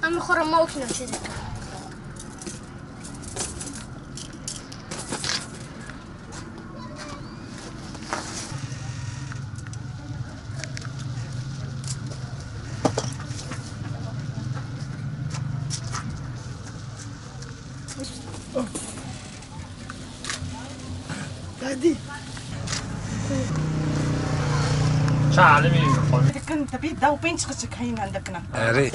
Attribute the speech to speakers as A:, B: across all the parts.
A: هم میخورم ما کنم چیزی
B: دادی
C: چه عالمی میخوام
B: دکن تبي داو بينش خشك هين عندكنا
D: آره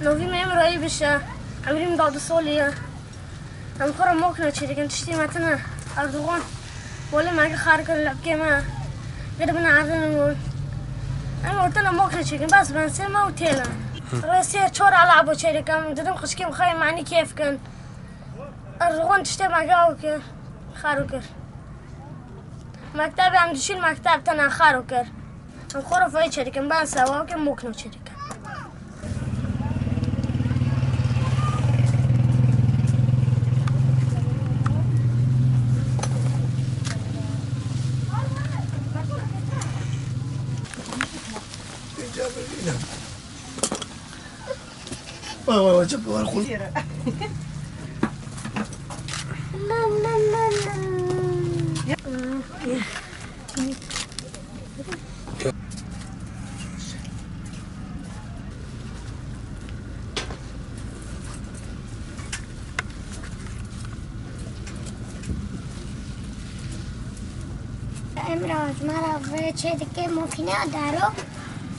A: نوی میم رایی بشه امریم داد سالیه هم خورم ما کنم چیزی کن تشتی متنه اردوغان ولی مگه خار کن لبکه ما غير من عردنمون انا قلت لهم موكل تشيكن بس بنسمه وتيلا راسي تشور على ابو تشيكن ددم خشكي مخاي معني كيف كان الرغون تشتي مقاوك خاروكر مكتبي عم تشيل مكتب تنا خاروكر الخرف اي تشيكن بس سواك موكل تشيكن
D: والله جب والخل
E: امروز مرا چه دیگه ممکنه دارو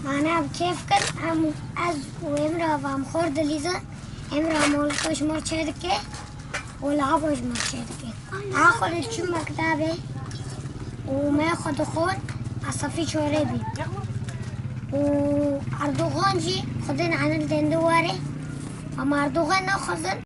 E: مانا کیف کن هم از و امروز هم خورد لیزن امروز مولکش مر چه دیگه ولا ابوش مر چه دیگه آخر چی مکتبه و ما خود اصفی چوره بی و اردوغان جی خودن عن الدندواره اما اردوغان نخوزن